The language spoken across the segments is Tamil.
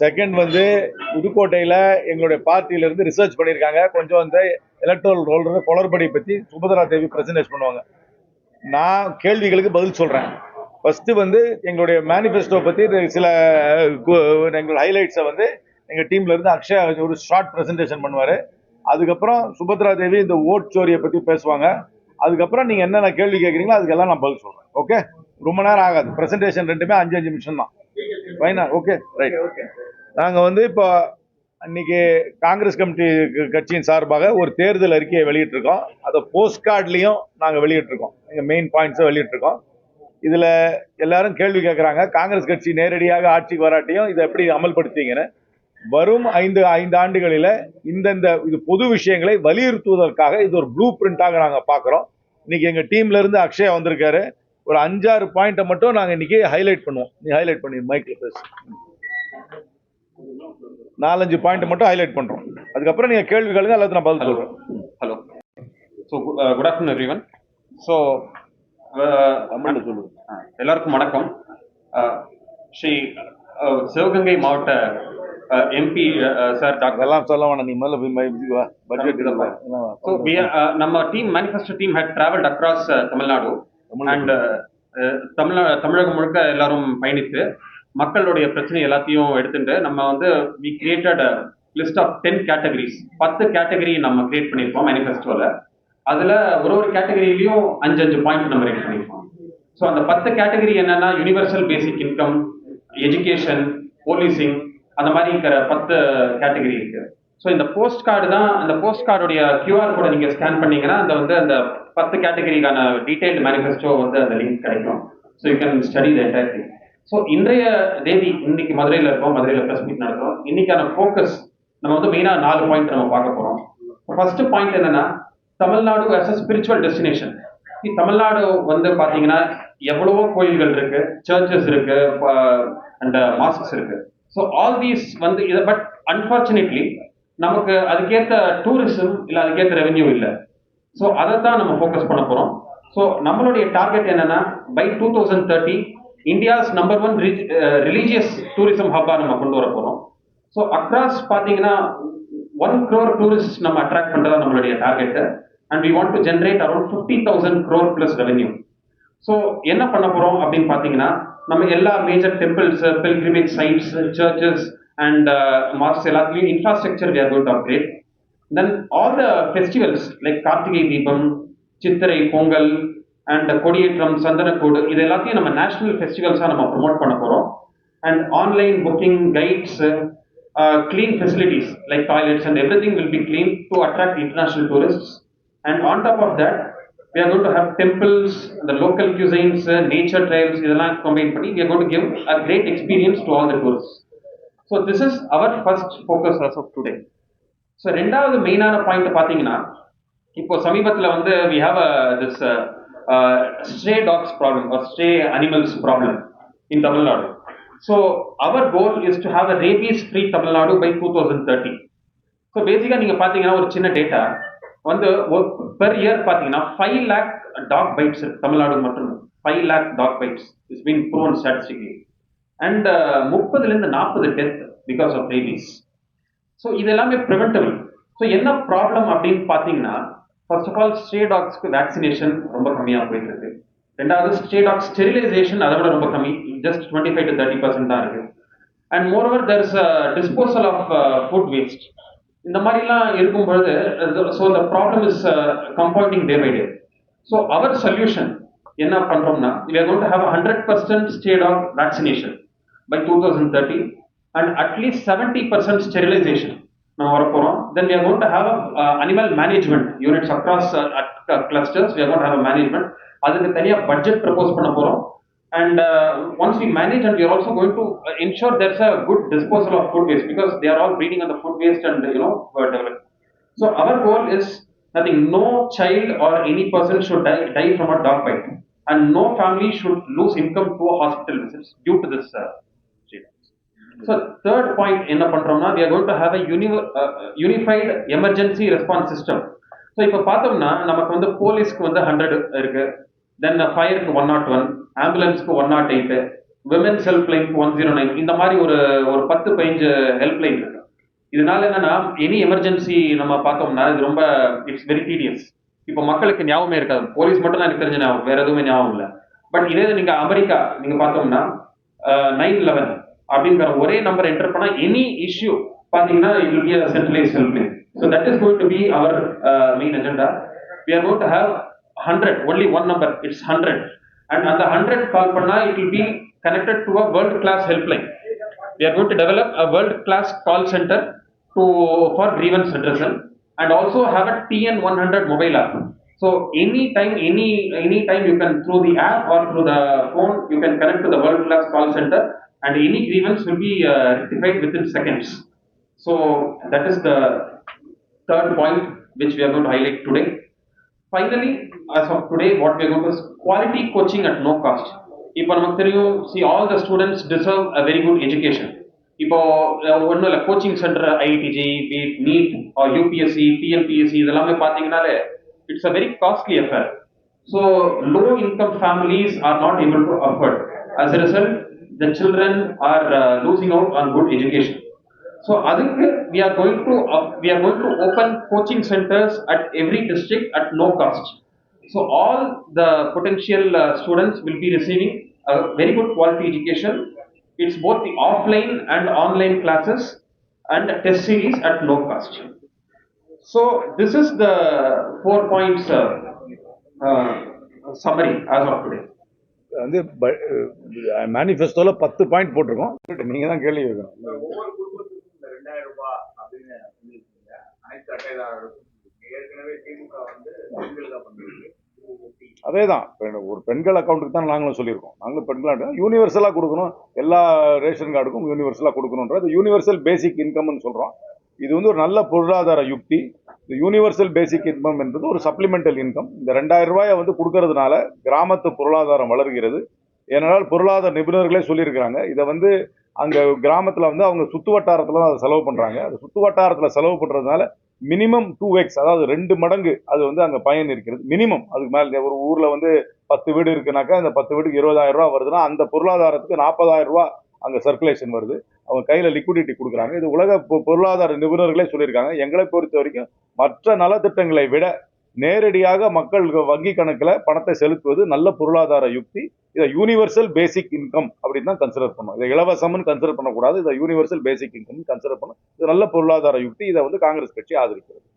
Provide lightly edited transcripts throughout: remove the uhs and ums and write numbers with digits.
செகண்ட் வந்து புதுக்கோட்டையில் எங்களுடைய பார்ட்டியிலிருந்து ரிசர்ச் பண்ணியிருக்காங்க. கொஞ்சம் அந்த எலக்ட்ரல் ரோல் குளறுபடி பற்றி சுபத்ரா தேவி பிரசன்டேஷன் பண்ணுவாங்க. நான் கேள்விகளுக்கு பதில் சொல்கிறேன். ஃபஸ்ட்டு வந்து எங்களுடைய மேனிஃபெஸ்டோ பற்றி சில எங்கள் ஹைலைட்ஸை வந்து எங்கள் டீம்லேருந்து அக்ஷயா ஒரு ஷார்ட் ப்ரெசன்டேஷன் பண்ணுவார். அதுக்கப்புறம் சுபத்ரா தேவி இந்த ஓட் சோரியை பற்றி பேசுவாங்க. அதுக்கப்புறம் நீங்கள் என்னென்ன கேள்வி கேட்குறீங்களோ அதுக்கெல்லாம் நான் பதில் சொல்கிறேன். ஓகே, ரொம்ப நேரம் ஆகாது. ப்ரெசன்டேஷன் ரெண்டுமே 5 நிமிஷம் தான். ஃபைனா? Okay, right. ஓகே, நாங்கள் வந்து இப்போ இன்னைக்கு காங்கிரஸ் கமிட்டி கட்சியின் சார்பாக ஒரு தேர்தல் அறிக்கையை வெளியிட்டிருக்கோம். அதை போஸ்ட் கார்ட்லையும் நாங்கள் வெளியிட்டிருக்கோம். எங்கள் மெயின் பாயிண்ட்ஸை வெளியிட்டிருக்கோம். இதில் எல்லாரும் கேள்வி கேட்குறாங்க, காங்கிரஸ் கட்சி நேரடியாக ஆட்சிக்கு வராட்டியும் இதை எப்படி அமல்படுத்திங்கன்னு. வரும் 5 ஆண்டுகளில் இந்தந்த இது பொது விஷயங்களை வலியுறுத்துவதற்காக இது ஒரு ப்ளூ பிரிண்டாக நாங்கள் பார்க்குறோம். இன்னைக்கு எங்கள் டீம்ல இருந்து அக்ஷயா வந்திருக்காரு. ஒரு 5-6 பாயிண்ட்டை மட்டும் நாங்கள் இன்னைக்கு ஹைலைட் பண்ணுவோம். நீ ஹைலைட் பண்ணி மைக்ல பேசு. 4-5 பாயிண்ட் மட்டும் ஹைலைட் பண்றோம். அதுக்கப்புறம் நீங்க கேள்விகளுக்கு எல்லாத்தையும் நான் பதில் சொல்றேன். Hello. So good afternoon every one. So எல்லாருக்கும் வணக்கம். ஸ்ரீ சிவகங்கை மாவட்ட எம்பி சார் டாக்டர் எல்லாம் சொல்ல வேணாம், நீ முதல்ல பட்ஜெட். ஸோ நம்ம team manifesto team had travelled across Tamil Nadu and Tamilagam முழுக்க எல்லாரும் பயணித்து மக்களுடைய பிரச்சனை எல்லாத்தையும் எடுத்துட்டு நம்ம வந்து we created list of 10 categories. 10 category நம்ம கிரியேட் பண்ணியிருக்கோம் மேனிஃபெஸ்டோவில். அதில் ஒரு கேட்டகரியிலையும் 5 பாயிண்ட் நம்ம ரெடி பண்ணியிருக்கோம். ஸோ அந்த 10 கேட்டகரி என்னன்னா universal basic income, education, policing, அந்த மாதிரி இருக்கிற 10 கேட்டகரி இருக்கு. ஸோ இந்த போஸ்ட் கார்டு தான், அந்த போஸ்ட் கார்டுடைய கியூஆர் கோடை நீங்கள் ஸ்கேன் பண்ணீங்கன்னா அந்த 10 கேட்டகரிக்கான டீடைல்டு மேனிஃபெஸ்டோ வந்து அந்த லிங்க் கிடைக்கும். So you can study the entire thing. So இன்றைய தேதி இன்னைக்கு மதுரையில் இருக்கோம், மதுரையில் ப்ரெஸ் மீட் நடத்துறோம். இன்னைக்கான ஃபோக்கஸ் நம்ம வந்து மெயினாக 4 பாயிண்ட் நம்ம பார்க்க போகிறோம். ஃபர்ஸ்ட் பாயிண்ட் என்னன்னா, Tamil Nadu as a spiritual destination. Tamil Nadu வந்து பார்த்தீங்கன்னா எவ்வளவோ கோயில்கள் இருக்கு, சர்ச்சஸ் இருக்கு அண்ட் மாஸ்க்ஸ் இருக்கு. ஸோ ஆல் தீஸ் வந்து இதை, பட் அன்பார்ச்சுனேட்லி நமக்கு அதுக்கேற்ற டூரிசம் இல்லை, அதுக்கேற்ற ரெவென்யூ இல்லை. ஸோ அதை தான் நம்ம ஃபோக்கஸ் பண்ண போகிறோம். ஸோ நம்மளுடைய டார்கெட் என்னன்னா, by 2030 India's number 1 religious tourism ஹப்பா நம்ம கொண்டு வர போகிறோம். ஸோ அக்ராஸ் பார்த்தீங்கன்னா 1 crore டூரிஸ்ட் நம்ம அட்ராக்ட் பண்ணுறதா நம்மளுடைய target. And we want to generate around 50,000 crore plus revenue. So என்ன பண்ண போகிறோம் அப்படின்னு பார்த்தீங்கன்னா, நம்ம எல்லா major temples, pilgrimage sites, churches and mosque எல்லாத்துலேயும் infrastructure we are going to upgrade. Then all the festivals like Karthigai Deepam, Chithirai Pongal and கொடியேற்றம், சந்தனக்கூடு, இது எல்லாத்தையும் நம்ம நேஷனல் ஃபெஸ்டிவல்ஸாக நம்ம ப்ரொமோட் பண்ண போகிறோம். And online booking, guides, clean facilities like toilets and everything will be clean to attract international tourists. And on top of that, we are going to have temples, the local cuisines, nature trails, இதெல்லாம் combine பண்ணி we are going to give a great experience to all the tourists. So this is our first focus as of today. So ரெண்டாவது மெயினான பாயிண்ட் பார்த்தீங்கன்னா, இப்போ சமீபத்தில் வந்து we have this stray dogs problem or stray animals problem in Tamil Nadu. So our goal is to have a rabies free Tamil Nadu by 2030. So basically நீங்க பாத்தீங்கன்னா ஒரு சின்ன டேட்டா வந்து பெர் இயர் பாத்தீங்கன்னா 5 lakh டாக் பைட்ஸ் தமிழ்நாடு மட்டும். 5 lakh dog bites is been proven statistically. And 30 to 40 death because of rabies. So இது எல்லாமே ப்ரிவென்டபிள். ஸோ என்ன ப்ராப்ளம் அப்படின்னு பார்த்தீங்கன்னா, ஃபர்ஸ்ட் ஆஃப் ஆல் ஸ்ட்ரே டாக்ஸ்க்கு வேக்சினேஷன் ரொம்ப கம்மியாக போயிட்டு இருக்கு. ரெண்டாவது ஸ்ட்ரே டாக் ஸ்டெரிலைசேஷன் அதை விட ரொம்ப கம்மி, ஜஸ்ட் 25 to 30% தான் இருக்கு. And moreover there is disposal of food waste. இந்த மாதிரிலாம் இருக்கும் பொழுது, ஸோ இந்த problem is compounding day by day. So our solution என்ன பண்றோம்னா, we are going to have 100% stray dog vaccination by 2030 and at least 70% sterilization நம்ம வரப்போறோம். Then we are going to have animal management units across clusters. We are going to have a management. அதுக்கு தனியா பட்ஜெட் ப்ரப்போஸ் பண்ண போறோம். And once we manage, and we are also going to ensure there's a good disposal of food waste, because they are all breeding on the food waste and developing. So our goal is nothing, no child or any person should die from a dog bite, and no family should lose income to a hospital visits due to this treatment. So third point enna pandromna, we are going to have a unified emergency response system. So ipo paathomna namakku vandu police ku vandu 100 irukku, then fire ku 101, ambulance ku 108, women's helpline 109 இந்த மாதிரி ஒரு ஒரு 10-15 ஹெல்ப்லைன் இருக்கு. இதனால என்னன்னா எனி எமர்ஜென்சி நம்ம பார்த்தோம்னா இது ரொம்ப இட்ஸ் வெரி டீடியஸ். இப்போ மக்களுக்கு ஞாபகமே இருக்காது. போலீஸ் மட்டும் தான் எனக்கு தெரிஞ்ச ஞாபகம், வேற எதுவுமே ஞாபகம் இல்லை. பட் இதே இது நீங்க அமெரிக்கா நீங்க பார்த்தோம்னா 911 அப்படிங்கிற ஒரே நம்பர் என்டர் பண்ணா எனி இஷ்யூ பாத்தீங்கன்னா it will be a centralized helpline. So that is going to be our main agenda. We are going to have 100, only one number, it's 100. And அந்த 100 கால் பண்ணா it will be connected to a world class helpline. We are going to develop a world class call center for grievance redressal and also have a TN100 mobile app. So anytime you can, through the app or through the phone, you can connect to the world class call center and any grievance will be rectified within seconds. So that is the third point which we are going to highlight today. Finally, as of today, what we are going to is quality coaching at no cost. இப்போ நமக்கு தெரியும், see all the students deserve a very good education. இப்போ ஒன்றும் இல்லை, coaching centre IIT JEE, NEET, UPSC, TNPSC இதெல்லாமே பார்த்தீங்கன்னாலே it's a very costly affair. So low income families are not able to afford. As a result, the children are losing out on good education. So adukku we are going to open coaching centers at every district at no cost. So all the potential students will be receiving a very good quality education. It's both the offline and online classes and test series at no cost. So this is the 4 points summary as of today. வந்து மேனிஃபெஸ்டோல 10 பாயிண்ட் போட்டிருக்கோம். நீங்க தான் கேள்வி கேட்கணும். ஒவ்வொரு குடும்பத்துக்கும் இந்த 2000 ரூபாய் அப்படின்னு சொல்லியிருக்கீங்க. அனைத்து அட்டைதாரர்களுக்கும் ஏற்கனவே திமுக வந்து பெண்களுக்கு பண்ணிருக்கு. அதேதான் ஒரு பெண்கள் அக்கௌண்ட்டுக்கு தான் நாங்களும் சொல்லியிருக்கோம். நாங்களும் பெண்கள் யூனிவர்சலாக கொடுக்கணும், எல்லா ரேஷன் கார்டுக்கும் யூனிவர்சலாக கொடுக்கணுன்றது யூனிவர்சல் பேசிக் இன்கம்னு சொல்கிறோம். இது வந்து ஒரு நல்ல பொருளாதார யுக்தி. இந்த யூனிவர்சல் பேசிக் இன்கம் என்பது ஒரு சப்ளிமெண்டல் இன்கம். இந்த 2000 ரூபாயை வந்து கொடுக்கறதுனால கிராமத்து பொருளாதாரம் வளர்கிறது. ஏனென்றால் பொருளாதார நிபுணர்களே சொல்லியிருக்கிறாங்க, இதை வந்து அங்கே கிராமத்தில் வந்து அவங்க சுற்று வட்டாரத்தில் தான் அதை செலவு பண்ணுறாங்க. அது சுற்று வட்டாரத்தில் செலவு பண்ணுறதுனால மினிமம் 2x, அதாவது 2 மடங்கு அது வந்து அங்கே பயன் இருக்கிறது. மினிமம் அதுக்கு மேலே ஒரு ஊரில் வந்து 10 வீடு இருக்குனாக்கா அந்த 10 வீடுக்கு 20,000 ரூபா வருதுன்னா அந்த பொருளாதாரத்துக்கு 40,000 ரூபா அங்கே சர்க்குலேஷன் வருது. அவங்க கையில் லிக்விடிட்டி கொடுக்குறாங்க. இது உலக பொருளாதார நிபுணர்களே சொல்லியிருக்காங்க. எங்களை பொறுத்த வரைக்கும் மற்ற நலத்திட்டங்களை விட நேரடியாக மக்கள் வங்கி கணக்கில் பணத்தை செலுத்துவது நல்ல பொருளாதார யுக்தி. இதை யூனிவர்சல் பேசிக் இன்கம் அப்படின்னு தான் கன்சிடர் பண்ணணும். இதை இலவசம்னு கன்சிடர் பண்ணக்கூடாது. இதை யூனிவர்சல் பேசிக் இன்கம் கன்சிடர் பண்ணணும். இது நல்ல பொருளாதார யுக்தி. இதை வந்து காங்கிரஸ் கட்சி ஆதரிக்கிறது.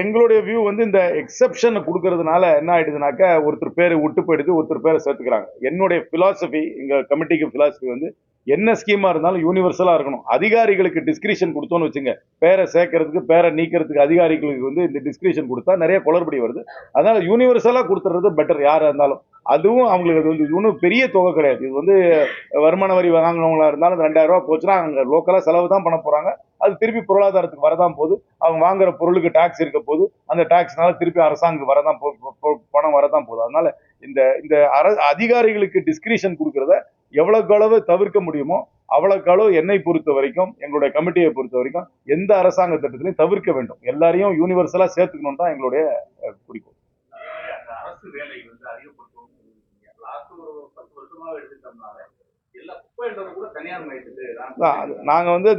எங்களுடைய வியூ வந்து இந்த எக்ஸப்ஷன் கொடுக்கறதுனால என்ன ஆயிடுதுனாக்க ஒருத்தர் பேரை விட்டு போயிடுது, ஒருத்தர் பேரை சேர்த்துக்கிறாங்க. என்னுடைய பிலாசபி, எங்க கமிட்டிக்கு பிலாசபி வந்து என்ன ஸ்கீமா இருந்தாலும் யூனிவர்சலா இருக்கணும். அதிகாரிகளுக்கு டிஸ்கிரிஷன் கொடுத்தோன்னு வச்சுங்க, பேரை சேர்க்கறதுக்கு பேரை நீக்கிறதுக்கு அதிகாரிகளுக்கு வந்து இந்த டிஸ்கிரிஷன் கொடுத்தா நிறைய குளறுபடி வருது. அதனால யூனிவர்சலா கொடுத்துறது பெட்டர் யாரா இருந்தாலும். அதுவும் அவங்களுக்கு அது வந்து ஒன்றும் பெரிய தொகை கிடையாது. இது வந்து வருமான வரி வாங்கினவங்களா இருந்தாலும் 2000 ரூபா போச்சுன்னா அங்கே லோக்கலா செலவு தான் பண்ண போறாங்க. அது திருப்பி பொருளாதாரத்துக்கு வரதான் போகுது. அவங்க வாங்குற பொருளுக்கு டாக்ஸ் இருக்க போது, அந்த டாக்ஸ்னால திருப்பி அரசாங்கம் வரதான் பணம் வரதான் போகுது. அதனால இந்த அதிகாரிகளுக்கு டிஸ்கிரிஷன் கொடுக்கறத எவ்வளவுக்கு அளவு தவிர்க்க முடியுமோ அவ்வளவுக்கு அளவு என்னை பொறுத்த வரைக்கும், எங்களுடைய கமிட்டியை பொறுத்த வரைக்கும் எந்த அரசாங்க திட்டத்திலையும் தவிர்க்க வேண்டும். எல்லாரையும் யூனிவர்சலா சேர்த்துக்கணும் தான் எங்களுடைய குறிக்கோள். அரசு வேலை வந்து அதிகப்படுத்தணும். லாஸ்ட் ஒரு 10 வருஷமாக எடுத்துட்டோம்னால எல்லா குப்பைன்றத கூட தனியார் மையத்துக்கு நாங்க வந்து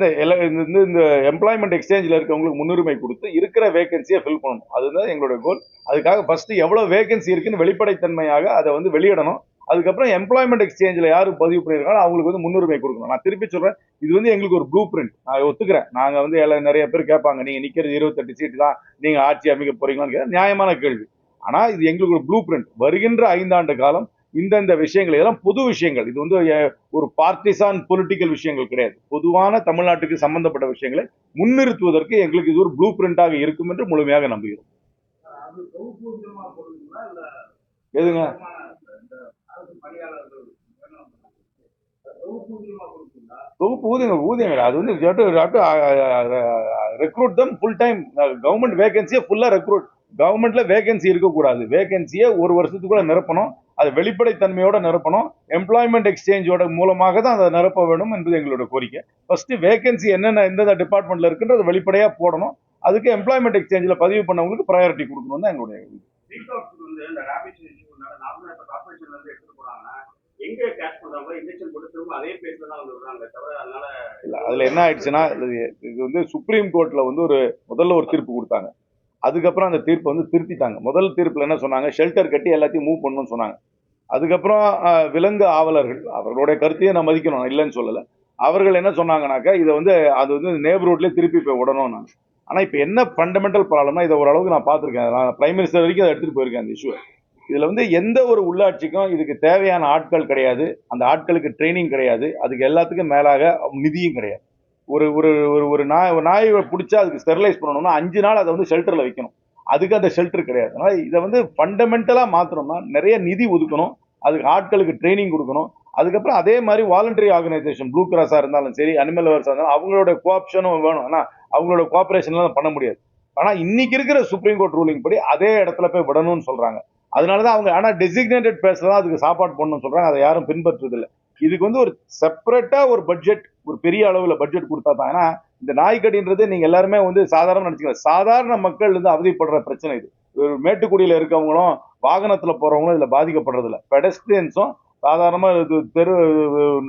இந்த எம்ப்ளாய்மெண்ட் எக்ஸ்சேஞ்சில் இருக்கவங்களுக்கு முன்னுரிமை கொடுத்து இருக்கிற வேகன்சியை ஃபில் பண்ணணும். அதுதான் எங்களுடைய கோல். அதுக்காக ஃபர்ஸ்ட் எவ்வளவு வேகன்சி இருக்குன்னு வெளிப்படைத்தன்மையாக அதை வந்து வெளியிடணும். அதுக்கப்புறம் எம்ப்ளாய்மெண்ட் எக்ஸ்சேஞ்சில் யாரு பதிவு பண்ணியிருக்காங்களோ அவங்களுக்கு வந்து முன்னுரிமை கொடுக்கணும். நான் திருப்பி சொல்றேன், இது வந்து எங்களுக்கு ஒரு ப்ளூ பிரிண்ட். நான் ஒத்துக்கிறேன். நாங்க வந்து நிறைய பேர் கேட்பாங்க, நீங்க நிக்கிறது 28 சீட்டு தான், நீங்க ஆட்சி அமைக்க போறீங்களான்னு. நியாயமான கேள்வி. ஆனா இது எங்களுக்கு ஒரு ப்ளூ பிரிண்ட். வருகின்ற 5 ஆண்டு காலம் இந்த விஷயங்கள் இதெல்லாம் பொது விஷயங்கள். இது வந்து ஒரு பார்ட்டிசான் பொலிட்டிக்கல் விஷயங்கள் கிடையாது. பொதுவான தமிழ்நாட்டுக்கு சம்பந்தப்பட்ட விஷயங்களை முன்னிறுத்துவதற்கு எங்களுக்கு இது ஒரு ப்ளூ பிரிண்டாக இருக்கும் என்று முழுமையாக நம்புகிறோம். எதுங்க தொகுப்பு ஊதியங்கள் அது வந்து ரெக்ரூட் தம் ஃபுல் டைம். கவர்மெண்ட் வேகன்சியை ஃபுல்லா ரெக்ரூட். கவர்மெண்ட்ல வேகன்சி இருக்கக்கூடாது. வேகன்சியை ஒரு வருஷத்துக்குள்ள நிரப்பணும். அதை வெளிப்படைத்தன்மையோட நிரப்பணும். எம்ப்ளாய்மெண்ட் எக்ஸ்சேஞ்சோட மூலமாக தான் அதை நிரப்ப வேண்டும் என்பது எங்களுடைய கோரிக்கை. ஃபர்ஸ்ட் வேகன்சி என்னென்ன எந்தெந்த டிபார்ட்மெண்ட்ல இருக்குன்றத வெளிப்படையா போடணும். அதுக்கு எம்ப்ளாய்மெண்ட் எக்ஸ்சேஞ்சில் பதிவு பண்ணவங்களுக்கு ப்ரையாரிட்டி கொடுக்கணும் தான் எங்களுடைய ஆபரேஷன்ல இருந்து எடுத்துட்டு போறாங்கன்னா எங்க கேட்ச் பண்றாங்களோ இன்ஜெக்ஷன் போட்டு திரும்ப அதே பேஸ்ல தான் வந்து விடுறாங்க தவிர அதனால இல்ல அதுல என்ன ஆயிடுச்சுன்னா இது வந்து சுப்ரீம் கோர்ட்ல வந்து முதல்ல ஒரு தீர்ப்பு கொடுத்தாங்க. அதுக்கப்புறம் அந்த தீர்ப்பை வந்து திருத்திட்டாங்க. முதல் தீர்ப்புல என்ன சொன்னாங்க, ஷெல்டர் கட்டி எல்லாத்தையும் மூவ் பண்ணணும்னு சொன்னாங்க. அதுக்கப்புறம் விலங்கு ஆவலர்கள் அவர்களுடைய கருத்தையும் நான் மதிக்கணும், நான் இல்லைன்னு சொல்லல. அவர்கள் என்ன சொன்னாங்கன்னாக்கா இதை வந்து அது வந்து நேபர்ஹுட்லேயே திருப்பி போய் விடணும் நான். ஆனா இப்ப என்ன ஃபண்டமெண்டல் ப்ராப்ளம்னா, இதை ஓரளவுக்கு நான் பார்த்திருக்கேன். நான் பிரைம் மினிஸ்டர் வரைக்கும் அதை எடுத்துட்டு போயிருக்கேன் அந்த இஷ்யூ. இதுல வந்து எந்த ஒரு உள்ளாட்சிக்கும் இதுக்கு தேவையான ஆட்கள் கிடையாது, அந்த ஆட்களுக்கு ட்ரைனிங் கிடையாது, அதுக்கு எல்லாத்துக்கும் மேலாக நிதியும் கிடையாது. ஒரு ஒரு ஒரு ஒரு நாயை பிடிச்சா அதுக்கு ஸ்டெரிலைஸ் பண்ணணும்னா 5 நாள் அதை வந்து ஷெல்டர்ல வைக்கணும். அதுக்கு அந்த ஷெல்டர் கிடையாது. அதனால இதை வந்து ஃபண்டமெண்டலா மாத்தணும்னா நிறைய நிதி ஒதுக்கணும், அதுக்கு ஆட்களுக்கு ட்ரைனிங் கொடுக்கணும். அதுக்கப்புறம் அதே மாதிரி வாலண்டரி ஆர்கனைசேஷன், ப்ளூ கிராஸா இருந்தாலும் சரி, அனிமல் லவர்ஸா இருந்தாலும் அவங்களோட கோஆப்ஷனும் வேணும். ஆனா அவங்களோட கோஆபரேஷன்லாம் பண்ண முடியாது. ஆனா இன்னைக்கு இருக்கிற சுப்ரீம் கோர்ட் ரூலிங் படி அதே இடத்துல போய் விடணும்னு சொல்றாங்க. அதனாலதான் அவங்க ஆனா டெசிக்னேட்டட் பேர்ஸ்ல தான் அதுக்கு சாப்பாடு பண்ணணும்னு சொல்றாங்க. அதை யாரும் பின்பற்றுறது இல்லை. இதுக்கு வந்து ஒரு செப்பரேட்டா ஒரு பட்ஜெட், ஒரு பெரிய அளவுல பட்ஜெட் கொடுத்தா தான். ஏன்னா இந்த நாய்க்கடின்றது நீங்க எல்லாருமே வந்து சாதாரண நினைச்சுக்கலாம். சாதாரண மக்கள் வந்து அவதிப்படுற பிரச்சனை இது. ஒரு மேட்டுக்குடியில இருக்கவங்களும் வாகனத்துல போறவங்களும் இதுல பாதிக்கப்படுறது இல்லை. பெடஸ்ட்ரியன்ஸும் சாதாரணமா தெரு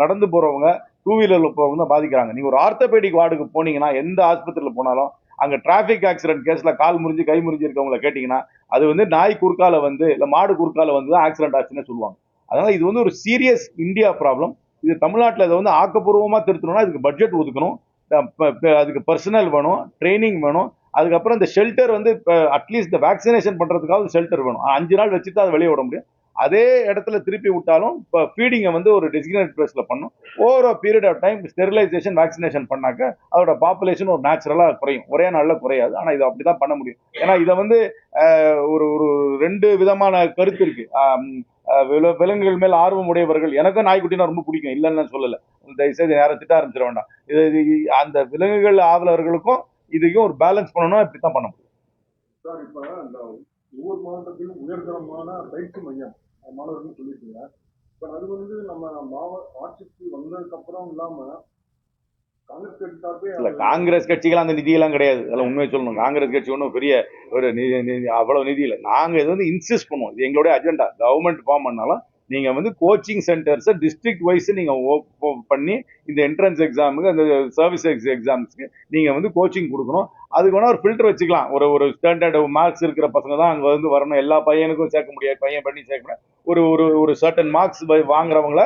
நடந்து போறவங்க, டூ வீலர்ல போறவங்க தான் பாதிக்கிறாங்க. நீங்க ஒரு ஆர்த்தோபெடிக் வார்டுக்கு போனீங்கன்னா, எந்த ஆஸ்பத்திரியில போனாலும் அங்க டிராபிக் ஆக்சிடென்ட் கேஸ்ல கால் முறிஞ்சு கை முறிஞ்சு இருக்கவங்களை கேட்டீங்கன்னா அது வந்து நாய் குறுக்கால வந்து இல்ல மாடு குறுக்கால வந்து தான் ஆக்சிடென்ட் ஆச்சுன்னு சொல்லுவாங்க. அதனால இது வந்து ஒரு சீரியஸ் இந்தியா ப்ராப்ளம். இது தமிழ்நாட்டில் இதை வந்து ஆக்கப்பூர்வமா திருத்தணும்னா இதுக்கு பட்ஜெட் ஒதுக்கணும், அதுக்கு பர்சனல் வேணும், ட்ரைனிங் வேணும். அதுக்கப்புறம் இந்த ஷெல்டர் வந்து அட்லீஸ்ட் இந்த வேக்சினேஷன் பண்றதுக்காக ஷெல்டர் வேணும். 5 நாள் வச்சுட்டு அதை வெளியே விட முடியும். அதே இடத்துல திருப்பி விட்டாலும் இப்போ ஃபீடிங்கை வந்து ஒரு டெசிக்னேட் பிளேஸ்ல பண்ணும். Over period of time sterilization vaccination பண்ணாக்க அதோட பாப்புலேஷன் ஒரு நேச்சுரலா குறையும், ஒரே நாள்ல குறையாது. ஆனா இதை அப்படிதான் பண்ண முடியும். ஏன்னா இதை வந்து ஒரு ஒரு 2 விதமான கருத்து இருக்கு. விலங்குகள் மேல் ஆர்வம் உடையவர்கள், எனக்கும் நாய்க்குட்டினா ரொம்ப பிடிக்கும், இல்லைன்னு சொல்லல, தயவுசெய்து யாரும் திட்ட ஆரம்பிச்சிட வேண்டாம். அந்த விலங்குகள் ஆவலர்களுக்கும் இதையும் ஒரு பேலன்ஸ் பண்ணணும். இப்படித்தான் பண்ண முடியும். சார், இப்ப இந்த ஒவ்வொரு மாவட்டத்திலும் உயர்தரமான பயிற்சி மையம் மாணவர்கள் சொல்லியிருக்கீங்க. இப்ப அது வந்து நம்ம ஆட்சிக்கு வந்ததுக்கு அப்புறம் இல்லாம காங்கிரஸ் கட்சி சார்பே இல்ல, காங்கிரஸ் கட்சிகள் அந்த நிதியெல்லாம் கிடையாது. அதெல்லாம் உண்மையை சொல்லணும். காங்கிரஸ் கட்சி ஒன்றும் பெரிய ஒரு அவ்வளவு நிதி இல்லை. நாங்க இது வந்து இன்சிஸ்ட் பண்ணுவோம், இது எங்களுடைய அஜெண்டா. கவர்மெண்ட் ஃபார்ம் பண்ணாலும் நீங்க வந்து கோச்சிங் சென்டர்ஸ் டிஸ்ட்ரிக்ட் வைஸ் நீங்க பண்ணி இந்த என்ட்ரன்ஸ் எக்ஸாமுக்கு, அந்த சர்வீஸ் எக்ஸாம்ஸ்க்கு நீங்க வந்து கோச்சிங் கொடுக்கணும். அதுக்கு வேணா ஒரு ஃபில்டர் வச்சுக்கலாம். ஒரு ஸ்டாண்டர்ட் மார்க்ஸ் இருக்கிற பசங்க தான் அங்க வந்து வரணும். எல்லா பையனுக்கும் சேர்க்க முடியாது, பையன் பண்ணி சேர்க்க முடியாது. ஒரு ஒரு ஒரு சர்டன் மார்க்ஸ் வாங்குறவங்கள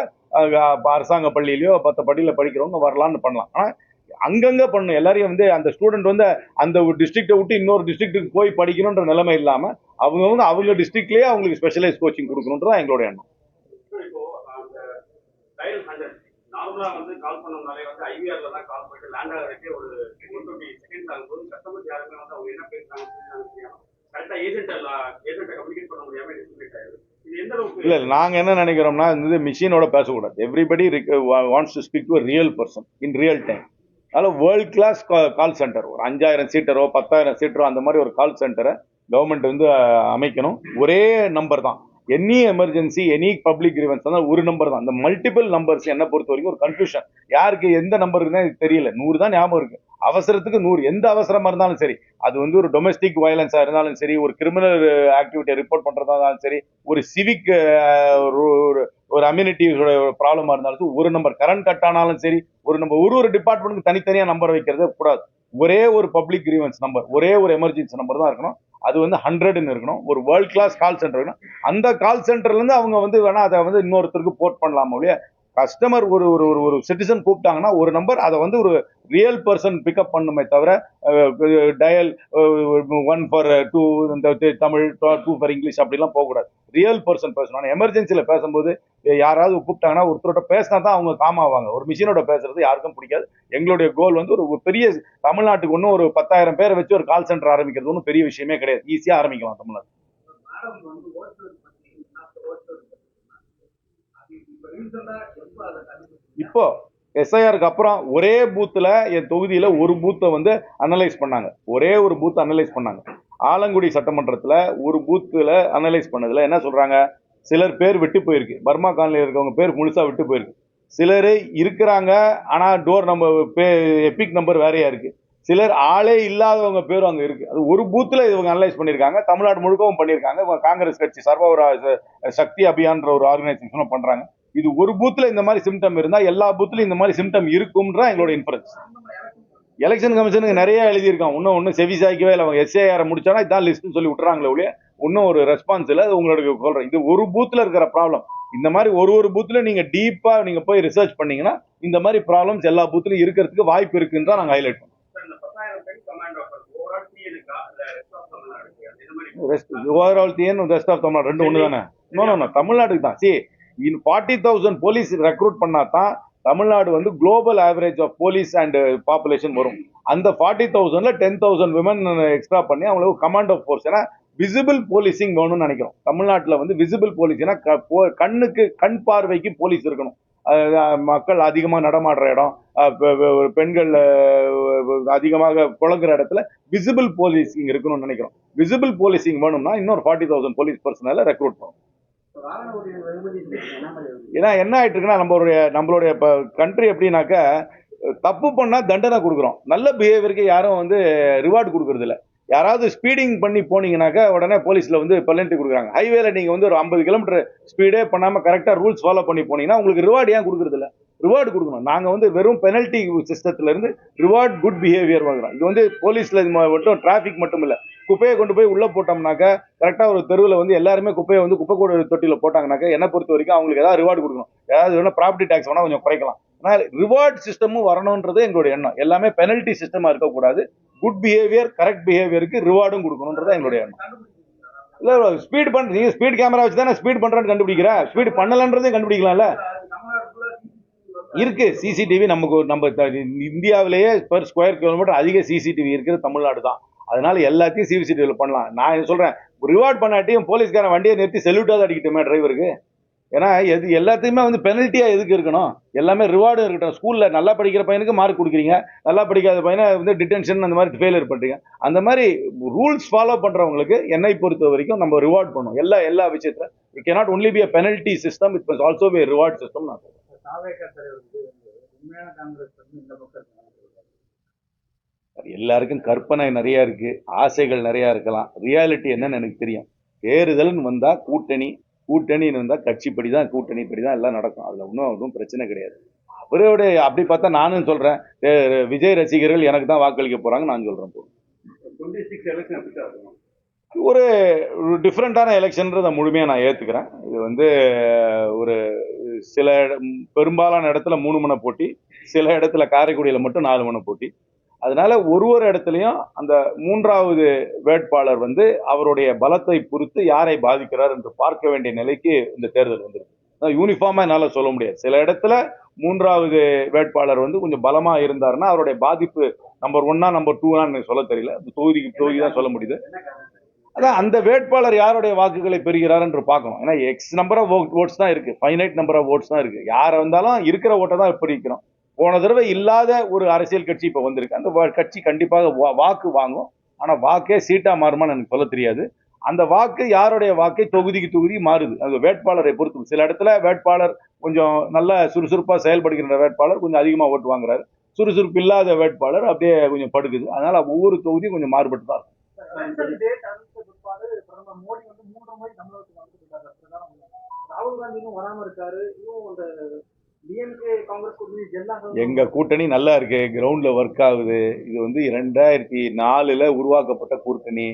அரசாங்க பள்ளியிலயோ 10 பள்ளியில படிக்கிறவங்க வரலாம்னு பண்ணலாம். ஆனா அங்கங்க பண்ணும். எல்லாரையும் வந்து அந்த ஸ்டூடெண்ட் வந்து அந்த ஒரு டிஸ்ட்ரிக்டை விட்டு இன்னொரு டிஸ்ட்ரிக்ட்டுக்கு போய் படிக்கணும்ன்ற நிலைமை இல்லாம அவங்க வந்து அவங்க டிஸ்ட்ரிக்ட்லயே அவங்களுக்கு ஸ்பெஷலைஸ் கோச்சிங் கொடுக்கணும்ன்றதான் எங்களோட எண்ணம். இப்போ அந்த டயல் 100 நார்மலா வந்து கால் பண்ணோம்னாலே வந்து ஐவிஆர்ல தான் கால் பண்ணிட்டு லேண்ட் ஆகிறதுக்கே ஒரு 120 செகண்ட்ஸ் ஆகும்போது கஸ்டமர்ஸ் யாருமே வந்து அவங்க என்ன பேசுறாங்க தெரியாம கரெக்டா ஏஜென்ட்டை கம்யூனிகேட் பண்ண முடியாம டிஸ்கனெக்ட் ஆயிடுது. இது எந்த அளவுக்கு இல்ல, நாங்க என்ன நினைக்கிறோம்னா, இந்த மிஷினோட பேசக்கூடாது. Everybody wants to speak to a real person in real time. அதனால வேர்ல்ட் கிளாஸ் கால் சென்டர், ஒரு 5000 சீட்டரோ 10,000 சீட்டரோ அந்த மாதிரி ஒரு கால் சென்டரை கவர்மெண்ட் வந்து அமைக்கணும். ஒரே நம்பர் தான். Any emergency, any public grievance ஒரு நம்பர் தான். இந்த மல்டிபிள் நம்பர்ஸ் என்ன பொறுத்த வரைக்கும் ஒரு கன்ஃபியூஷன். யாருக்கு எந்த நம்பர் இருக்குன்னு தெரியல. 100 தான் ஞாபகம் இருக்கு. அவசரத்துக்கு 100, எந்த அவசரமா இருந்தாலும் சரி, அது வந்து ஒரு டொமஸ்டிக் வயலன்ஸா இருந்தாலும் சரி, ஒரு கிரிமினல் ஆக்டிவிட்டியை ரிப்போர்ட் பண்றதா இருந்தாலும் சரி, ஒரு சிவிக் ஒரு அம்யூனிட்டியோட ப்ராப்ளமா இருந்தாலும் ஒரு நம்பர், கரண்ட் கட் ஆனாலும் சரி, ஒரு நம்பர். ஒரு டிபார்ட்மெண்ட்டுக்கு தனித்தனியா நம்பர் வைக்கிறதே கூடாது. ஒரே ஒரு பப்ளிக் கிரீவன்ஸ் நம்பர், ஒரே ஒரு எமர்ஜென்சி நம்பர் தான் இருக்கணும். அது வந்து 100ன்னு இருக்கணும். ஒரு வேர்ல்ட் கிளாஸ் கால் சென்டர் இருக்கணும். அந்த கால் சென்டர்ல இருந்து அவங்க வந்து வேணா அதை வந்து இன்னொருத்தருக்கு போர்ட் பண்ணலாமோ இல்லையா. கஸ்டமர் ஒரு ஒரு ஒரு சிட்டிசன் கூப்பிட்டாங்கன்னா ஒரு நம்பர், அதை வந்து ஒரு ரியல் பர்சன் பிக்கப் பண்ணுமே தவிர டயல் 1 ஃபார் 2 இந்த தமிழ், 2 ஃபார் இங்கிலீஷ் அப்படிலாம் போகக்கூடாது. ரியல் பர்சன் பேசணும். எமர்ஜென்சியில் பேசும்போது யாராவது கூப்பிட்டாங்கன்னா ஒருத்தரோட பேசினா தான் அவங்க காம் ஆவாங்க. ஒரு மிஷினோட பேசுறது யாருக்கும் பிடிக்காது. எங்களுடைய கோல் வந்து ஒரு பெரிய தமிழ்நாட்டுக்கு ஒன்றும் ஒரு 10,000 பேரை வச்சு ஒரு கால் சென்டர் ஆரம்பிக்கிறது ஒன்றும் பெரிய விஷயமே கிடையாது. ஈஸியாக ஆரம்பிக்கலாம் தமிழ்நாடு. இப்போ எஸ்ஐஆருக்கு அப்புறம் ஒரே பூத்துல என் தொகுதியில ஒரு பூத்தை வந்து அனலைஸ் பண்ணாங்க. ஒரே ஒரு பூத் அனலைஸ் பண்ணாங்க. ஆலங்குடி சட்டமன்றத்துல ஒரு பூத்துல அனலைஸ் பண்ணதுல என்ன சொல்றாங்க, சிலர் பேர் விட்டு போயிருக்கு. பர்மா காலனியில் இருக்கவங்க பேர் முழுசா விட்டு போயிருக்கு. சிலர் இருக்கிறாங்க, ஆனா டோர் நம்பர் எபிக் நம்பர் வேறையா இருக்கு. சிலர் ஆளே இல்லாதவங்க பேரும் அங்க இருக்கு. அது ஒரு பூத்துல இவங்க அனலைஸ் பண்ணிருக்காங்க. தமிழ்நாடு முழுக்கவும் பண்ணிருக்காங்க. இவங்க காங்கிரஸ் கட்சி சர்வ சக்தி அபியான்ற ஒரு ஆர்கனைசேஷனும் பண்றாங்க. இது ஒரு பூத்துல இந்த மாதிரி சிம்டம் இருந்தா எல்லா பூத்துலயும் இந்த மாதிரி சிம்டம் இருக்கும்ன்ற எங்களோட இன்ஃபரன்ஸ். எலெக்ஷன் கமிஷனுக்கு நிறைய எழுதியிருக்கான். இன்னும் செவி சாய்க்கவே இல்லை. அவங்க எஸ்ஏஆர் முடிச்சானா இதான் லிஸ்ட் சொல்லி விட்டுறாங்களே ஒழிய இன்னும் ஒரு ரெஸ்பான்ஸ் இல்லை. அது உங்களுக்கு சொல்றேன், இது ஒரு பூத்துல இருக்கிற ப்ராப்ளம். இந்த மாதிரி ஒரு பூத்துல நீங்க டீப்பா நீங்க போய் ரிசர்ச் பண்ணீங்கன்னா இந்த மாதிரி ப்ராப்ளம்ஸ் எல்லா பூத்துலயும் இருக்கிறதுக்கு வாய்ப்பு இருக்குன்னு தான் நாங்க ஹைலைட் பண்ணோம். இந்த 10,000 பெண் கமாண்ட் ஆஃபர் ஓவரால் டிஎனுக்கா இல்ல ரெஸ்ட் ஆஃப் தமிழ்நாடு இந்த மாதிரி overall TN rest of Tamil Nadu ரெண்டு ஒன்று தானே? நோ தமிழ்நாட்டுக்கு தான். சி இன் 40,000 போலீஸ் ரெக்ரூட் பண்ணா தான் தமிழ்நாடு வந்து global average of police and population வரும். அந்த 40,000ல 10,000 விமன் எக்ஸ்ட்ரா பண்ணி அவங்களுக்கு கமாண்ட் ஆஃப் ஃபோர்ஸ். ஏன்னா விசிபிள் போலீசிங் வேணும்னு நினைக்கிறோம். தமிழ்நாட்டில் வந்து விசிபிள் போலீஸ்னா கண்ணுக்கு கண் பார்வைக்கு போலீஸ் இருக்கணும். மக்கள் அதிகமாக நடமாடுற இடம், பெண்கள் அதிகமாக புழங்குற இடத்துல விசிபிள் போலீசிங் இருக்கணும்னு நினைக்கிறோம். விசிபிள் போலீசிங் வேணும்னா இன்னொரு 40,000 போலீஸ் பர்சனலை ரெக்ரூட் பண்ணணும். ஏன்னா என்ன ஆயிட்டு இருக்குன்னா நம்மளுடைய கண்ட்ரி எப்படின்னாக்க தப்பு பண்ணா தண்டனை கொடுக்குறோம், நல்ல பிஹேவியருக்கு யாரும் வந்து ரிவார்டு கொடுக்கறது இல்லை. யாராவது ஸ்பீடிங் பண்ணி போனீங்கன்னாக்கா உடனே போலீஸ்ல வந்து பெனல்ட்டி கொடுக்குறாங்க. ஹைவேல நீங்க வந்து ஒரு 50 கிலோமீட்டர் ஸ்பீடே பண்ணாம கரெக்டா ரூல்ஸ் ஃபாலோ பண்ணி போனீங்கன்னா உங்களுக்கு ரிவார்டு ஏன் கொடுக்கறது இல்லை? ரிவார்டு கொடுக்கணும். நாங்க வந்து வெறும் பெனல்ட்டி சிஸ்டத்துல இருந்து ரிவார்ட் குட் பிஹேவியர் வாங்குறோம். இது வந்து போலீஸ்ல மட்டும் டிராபிக் மட்டும் இல்ல, குப்பையை கொண்டு போய் உள்ள போட்டோம்னாக்கா கரெக்டா ஒரு தெருவில் வந்து எல்லாருமே குப்பையை வந்து குப்பை கூட தொட்டியில போட்டாங்கனாக்கா என்ன பொறுத்த வரைக்கும் அவங்களுக்கு ஏதாவது ரிவார்டு கொடுக்கணும். ஏதாவது வேணா ப்ராப்பர்ட்டி டாக்ஸ் வேணா கொஞ்சம் குறைக்கலாம். ஆனால் ரிவார்ட் சிஸ்டமும் வரணும்ன்றது எங்களுடைய எண்ணம். எல்லாமே பெனல்ட்டி சிஸ்டமா இருக்கக்கூடாது. குட் பிஹேவியர் கரெக்ட் பிஹேவியருக்கு ரிவார்டும் கொடுக்கணும்ன்றது எங்களுடைய எண்ணம். இல்ல ஸ்பீட் பண்ண நீங்க ஸ்பீட் கேமரா வச்சு தானே ஸ்பீட் பண்றேன்னு கண்டுபிடிக்கிற, ஸ்பீட் பண்ணலன்றதையும் கண்டுபிடிக்கலாம்ல. இருக்கு சிசிடிவி. நம்ம இந்தியாவிலேயே பெர் ஸ்கொயர் கிலோமீட்டர் அதிக சிசிடிவி இருக்கிறது தமிழ்நாடு தான். அதனால எல்லாத்தையும் சிசிடிவில பண்ணலாம். நான் சொல்றேன், ரிவார்ட் பண்ணாட்டியும் போலீஸ்காரன் வண்டியை நிறுத்தி செல்யூட்டாவது அடிக்கட்டுமே டிரைவருக்கு. ஏன்னா எது எல்லாத்தையுமே வந்து பெனல்ட்டியா எதுக்கு இருக்கணும்? எல்லாமே ரிவார்டும் இருக்கட்டும். ஸ்கூல்ல நல்லா படிக்கிற பையனுக்கு மார்க் கொடுக்குறீங்க, நல்லா படிக்காத பையனை வந்து டிடென்ஷன் அந்த மாதிரி ஃபெயிலியர் பண்றீங்க. அந்த மாதிரி ரூல்ஸ் ஃபாலோ பண்றவங்களுக்கு என்னை பொறுத்த வரைக்கும் நம்ம ரிவார்ட் பண்ணணும். எல்லா விஷயத்துல it cannot only be a penalty system, it must also be a reward system. நான் எல்லாருக்கும் கற்பனை நிறைய இருக்கு, ஆசைகள் நிறைய இருக்கலாம். ரியாலிட்டி என்னன்னு எனக்கு தெரியும். தேர்தல்னு வந்தா கூட்டணின்னு வந்தா கட்சிப்படிதான் கூட்டணிப்படிதான் எல்லாம் நடக்கும். அதுல ஒன்றும் பிரச்சனை கிடையாது. அவரோட அப்படி பார்த்தா நானும் சொல்றேன், விஜய் ரசிகர்கள் எனக்கு தான் வாக்களிக்க போறாங்க நான் சொல்றேன். 26 எலெக்ஷன் ஒரு டிஃப்ரெண்டான எலெக்ஷன்றதை முழுமையாக நான் ஏற்றுக்கிறேன். இது வந்து ஒரு சில பெரும்பாலான இடத்துல 3 மணி போட்டி, சில இடத்துல காரைக்குடியில் மட்டும் 4 மணி போட்டி. அதனால ஒரு இடத்துலையும் அந்த 3வது வேட்பாளர் வந்து அவருடைய பலத்தை பொறுத்து யாரை பாதிக்கிறார் என்று பார்க்க வேண்டிய நிலைக்கு இந்த தேர்தல் வந்திருக்கு. யூனிஃபார்மா என்னால சொல்ல முடியாது. சில இடத்துல 3வது வேட்பாளர் வந்து கொஞ்சம் பலமா இருந்தாருன்னா அவருடைய பாதிப்பு நம்பர் 1 நம்பர் 2 சொல்ல தெரியல, தொகுதி தான் சொல்ல முடியுது. அதான் அந்த வேட்பாளர் யாருடைய வாக்குகளை பெறுகிறார் என்று பார்க்கணும். ஏன்னா எக்ஸ் நம்பர் ஆஃப் ஓட்ஸ் தான் இருக்கு, ஃபைனைட் நம்பர் ஆஃப் ஓட்ஸ் தான் இருக்கு. யாரை வந்தாலும் இருக்கிற ஓட்டை தான் பிரிக்கணும். போன தடவை இல்லாத ஒரு அரசியல் கட்சி இப்ப வந்திருக்கு. அந்த கட்சி கண்டிப்பாக வாக்கு வாங்கும். ஆனா வாக்கே சீட்டா மாறுமான்னு எனக்கு சொல்ல தெரியாது. அந்த வாக்கு யாருடைய வாக்கை தொகுதிக்கு தொகுதி மாறுது. அது வேட்பாளரை பொறுத்து. சில இடத்துல வேட்பாளர் கொஞ்சம் நல்ல சுறுசுறுப்பா செயல்படுகின்ற வேட்பாளர் கொஞ்சம் அதிகமா ஓட்டு வாங்குறாரு, சுறுசுறுப்பு இல்லாத வேட்பாளர் அப்படியே கொஞ்சம் படுக்குது. அதனால ஒவ்வொரு தொகுதியும் கொஞ்சம் மாறுபட்டு தான் இருக்கும். மோடி வந்து 3 முறை தமிழகத்துக்கு வந்துட்டு ராகுல் காந்தி இன்னும் வராம இருக்காரு. இன்னும் டிஎம்கே காங்கிரஸ் கூட்டணி எங்க கூட்டணி நல்லா இருக்கு, கிரவுண்ட்ல ஒர்க் ஆகுது. இது வந்து 2004 உருவாக்கப்பட்ட கூட்டணி.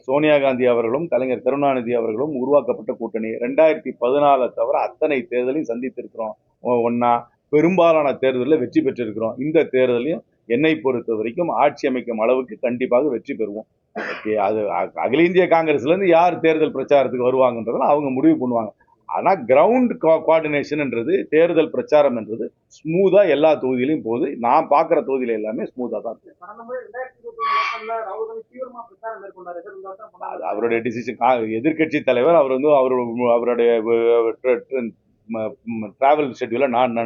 சோனியா காந்தி அவர்களும் கலைஞர் கருணாநிதி அவர்களும் உருவாக்கப்பட்ட கூட்டணி. 2014 தவிர அத்தனை தேர்தலையும் சந்தித்திருக்கிறோம். ஒன்னா பெரும்பாலான தேர்தலில் வெற்றி பெற்றிருக்கிறோம். இந்த தேர்தலையும் என்னை பொறுத்த வரைக்கும் ஆட்சி அமைக்கும் அளவுக்கு கண்டிப்பாக வெற்றி பெறுவோம். அது அகில இந்திய காங்கிரஸ்ல இருந்து யார் தேர்தல் பிரச்சாரத்துக்கு வருவாங்கன்றதுல அவங்க முடிவு பண்ணுவாங்க. ஆனா கிரவுண்ட் கோஆர்டினேஷன்ன்றது, தேர்தல் பிரச்சாரம் என்றது ஸ்மூதா எல்லா தொகுதியிலையும் போகுது. நான் பாக்குற தொகுதியில எல்லாமே ஸ்மூதா தான் இருக்கு. அவருடைய டிசிஷன். எதிர்கட்சி தலைவர் அவர் வந்து அவருடைய டிராவல் ஷெட்யூல நான்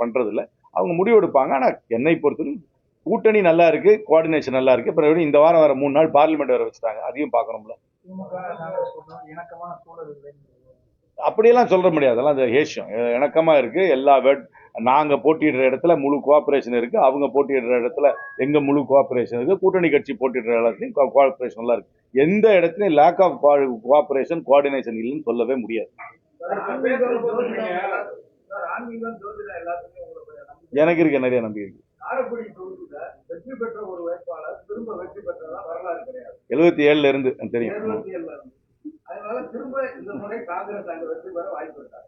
பண்றது இல்லை, அவங்க முடிவு எடுப்பாங்க. ஆனா என்னை பொறுத்தவரை கூட்டணி நல்லா இருக்கு, கோஆர்டினேஷன் நல்லா இருக்கு. அப்புறம் இந்த வாரம் வர 3 நாள் பார்லிமெண்ட் வர வச்சுட்டாங்க, அதையும் பார்க்கணும்ல. அப்படியெல்லாம் சொல்ல முடியாது, அதெல்லாம் அது ஏஷியம் இணக்கமா இருக்கு. எல்லா நாங்கள் போட்டியிடுற இடத்துல முழு கோஆப்ரேஷன் இருக்குது, அவங்க போட்டியிடுற இடத்துல எங்கள் முழு கோஆப்ரேஷன் இருக்குது, கூட்டணி கட்சி போட்டியிடுற இடத்துலையும் கோஆப்ரேஷன்லாம் இருக்குது. எந்த இடத்துலையும் லேக் ஆஃப் கோஆப்ரேஷன் கோஆர்டினேஷன் இல்லைன்னு சொல்லவே முடியாது. எனக்கு இருக்க நிறைய நம்பிக்கை இருக்கு. காரைக்குடி தொகுதியில வெற்றி பெற்ற ஒரு வேட்பாளர் திரும்ப வெற்றி பெற்றதா வரலாறு கிடையாது. 77ல இருந்து தெரியும். 77ல இருந்து. அதனால திரும்ப இந்த முறை காங்கிரஸ் அங்க வெற்றி பெற வாய்ப்பு இருக்கா?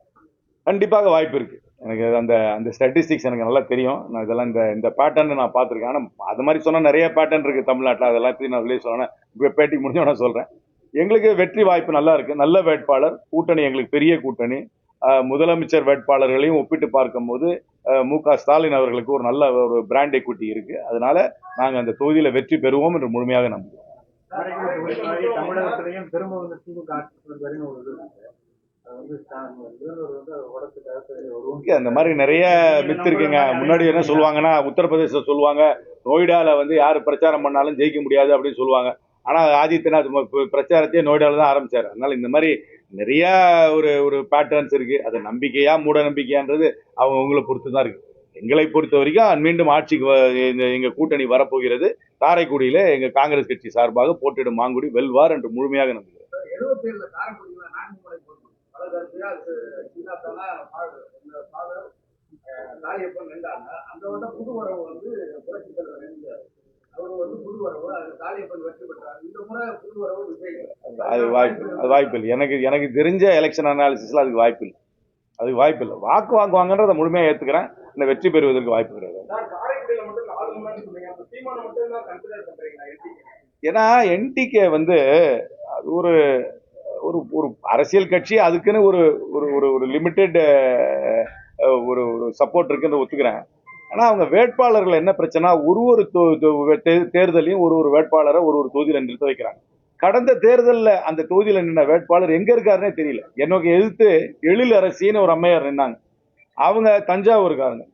கண்டிப்பாக வாய்ப்பு இருக்கு. எனக்கு அந்த அந்த ஸ்டாட்டிஸ்டிக்ஸ் எனக்கு நல்லா தெரியும். நான் இதெல்லாம் இந்த பேட்டர்ன் நான் பார்த்துருக்கேன். ஆனால் அது மாதிரி சொன்னால் நிறைய பேட்டர்ன் இருக்குது தமிழ்நாட்டில். அதெல்லாம் நான் வெளியே சொல்லணும், பேட்டிக்கு முடிஞ்ச நான் சொல்கிறேன். எங்களுக்கு வெற்றி வாய்ப்பு நல்லா இருக்குது. நல்ல வேட்பாளர், கூட்டணி எங்களுக்கு பெரிய கூட்டணி. முதலமைச்சர் வேட்பாளர்களையும் ஒப்பிட்டு பார்க்கும்போது மு.க. ஸ்டாலின் அவர்களுக்கு ஒரு நல்ல ஒரு பிராண்ட் எக்விட்டி இருக்கு. அதனால நாங்கள் அந்த தொகுதியில் வெற்றி பெறுவோம் என்று முழுமையாக நம்புகிறோம். தமிழகத்திலையும் திரும்ப வந்து திமுக அந்த மாதிரி நிறைய மித்து இருக்குங்க. முன்னாடி என்ன சொல்லுவாங்கன்னா, உத்தரப்பிரதேச சொல்லுவாங்க நொய்டால வந்து யாரு பிரச்சாரம் பண்ணாலும் ஜெயிக்க முடியாது அப்படின்னு சொல்லுவாங்க. ஆனா ஆதித்யநாத் பிரச்சாரத்தையே நொய்டால தான் ஆரம்பிச்சாரு. அதனால இந்த மாதிரி நிறைய ஒரு பேட்டர்ன்ஸ் இருக்கு. அது நம்பிக்கையா மூட நம்பிக்கையான்றது அவங்களை பொறுத்து தான் இருக்கு. எங்களை பொறுத்த வரைக்கும் மீண்டும் ஆட்சிக்கு எங்க கூட்டணி வரப்போகிறது. காரைக்குடியில எங்க காங்கிரஸ் கட்சி சார்பாக போட்டியிடும் மாங்குடி வெல்வார் என்று முழுமையாக நம்புகிறேன். 77ல காரைக்குடியில 4 முறை காளியப்பன் வென்றாங்க. அந்த வந்து புது வரவு வந்து புரட்சித் தலைவர் இருந்தார். அவர் வந்து புது வரவு, அது காளியப்பன் வெற்றி பெற்றார். இந்த முறை புது வரவு விஜய். அது வாய்ப்பு இல்லை. எனக்கு தெரிஞ்ச எலெக்ஷன் அனாலிசிஸ்ல அதுக்கு வாய்ப்பு இல்லை. வாக்கு வாங்குவாங்கன்றதை முழுமையாக ஏத்துக்கிறேன். இந்த வெற்றி பெறுவதற்கு வாய்ப்பு கிடையாது. காரைக்குடியில மட்டும் 4 முறை சொன்னீங்க. அப்ப சீமான மட்டும் தான் கன்சிடர் பண்றீங்களா? ஏன்னா என்டிகே வந்து அது ஒரு ஒரு அரசியல் கட்சி, அதுக்குன்னு ஒரு லிமிட்டெட் ஒரு சப்போர்ட் இருக்குன்னு ஒத்துக்கிறேன். ஆனா அவங்க வேட்பாளர்கள் என்ன பிரச்சனை, ஒரு தேர்தலையும் ஒரு வேட்பாளரை ஒரு தொகுதியில் நிறுத்த வைக்கிறாங்க. கடந்த தேர்தலில் அந்த தொகுதியில் நின்ன வேட்பாளர் எங்க இருக்காருன்னே தெரியல. எனக்கு எதிர்த்து எழில் அரசின்னு ஒரு அம்மையார் நின்னாங்க. அவங்க தஞ்சாவூருக்காரங்க.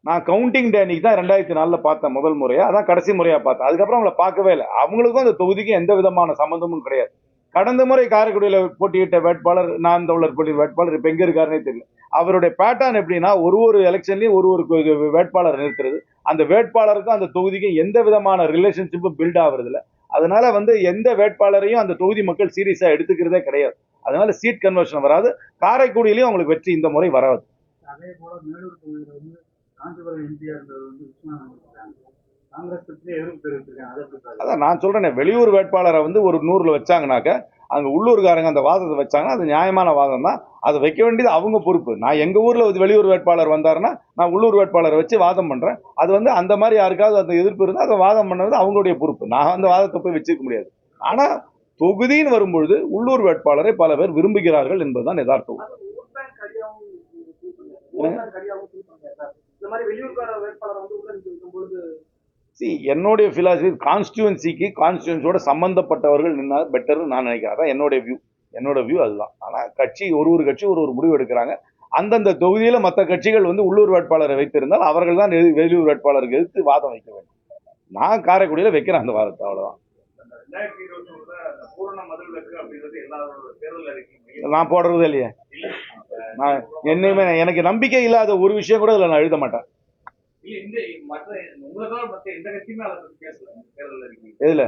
நான் கவுண்டிங் டே அன்னைக்கு தான் 2004 பார்த்தேன் முதல் முறையா. அதான் கடைசி முறையா பார்த்தேன். அதுக்கப்புறம் அவங்கள பார்க்கவே இல்லை. அவங்களுக்கும் அந்த தொகுதிக்கும் எந்த விதமான சம்பந்தமும் கிடையாது. கடந்த முறை காரைக்குடியில் போட்டியிட்ட வேட்பாளர், நான் தமிழர் போட்டியிட்ட வேட்பாளர் இப்ப எங்க இருக்காருன்னே தெரியல. அவருடைய பேட்டர்ன் எப்படின்னா, ஒரு எலெக்ஷன்லயும் ஒரு வேட்பாளர் நிறுத்துறது. அந்த வேட்பாளருக்கும் அந்த தொகுதிக்கும் எந்த விதமான ரிலேஷன்ஷிப்பும் பில்ட் ஆகுறது இல்லை. அதனால வந்து எந்த வேட்பாளரையும் அந்த தொகுதி மக்கள் சீரியஸா எடுத்துக்கிறதே கிடையாது. அதனால சீட் கன்வர்ஷன் வராது. காரைக்குடியிலையும் அவங்களுக்கு வெற்றி இந்த முறை வராது. அதே போல மேலூர் தொகுதியில் வந்து காஞ்சிபுரம் எம்பிஆர் வந்து காங்கிரஸ் கட்சியிலே எதிர்ப்பு தெரிவித்திருக்காங்க. அதான் நான் சொல்றேன், வெளியூர் வேட்பாளரை வந்து ஒரு 100ல வச்சாங்கனாக்க அங்க உள்ளூர்காரங்க அந்த வாதத்தை வச்சாங்கன்னா அது நியாயமான வாதம் தான். அதை வைக்க வேண்டியது அவங்க பொறுப்பு. நான் எங்க ஊர்ல வெளியூர் வேட்பாளர் வந்தாருன்னா நான் உள்ளூர் வேட்பாளரை வச்சு வாதம் பண்றேன். அது வந்து அந்த மாதிரி யாருக்காவது அந்த எதிர்ப்பு இருந்தால் அதை வாதம் பண்ணது அவங்களுடைய பொறுப்பு. நான் அந்த வாதத்தை போய் வச்சுக்க முடியாது. ஆனா தொகுதின்னு வரும்பொழுது உள்ளூர் வேட்பாளரை பல பேர் விரும்புகிறார்கள் என்பதுதான் யதார்த்தம். என்னுடைய பிலாசபி கான்ஸ்டியூன்சியோட சம்பந்தப்பட்டவர்கள் நின்னா பெட்டர் நான் நினைக்கிறேன். அதான் என்னோட வியூ அதுதான். ஆனா கட்சி ஒரு கட்சி ஒரு முடிவு எடுக்கிறாங்க. அந்தந்த தொகுதியில மற்ற கட்சிகள் வந்து உள்ளூர் வேட்பாளரை வைத்திருந்தால் அவர்கள் தான் வெளியூர் வேட்பாளருக்கு எதிர்த்து வாதம் வைக்க வேண்டும். நான் காரைக்குடியில வைக்கிறேன் அந்த வாதத்தை. அவ்வளவுதான். நான் போடுறதே இல்லையே. நான் என்னையுமே எனக்கு நம்பிக்கை இல்லாத ஒரு விஷயம் கூட இதுல நான் எழுத மாட்டேன். எதுல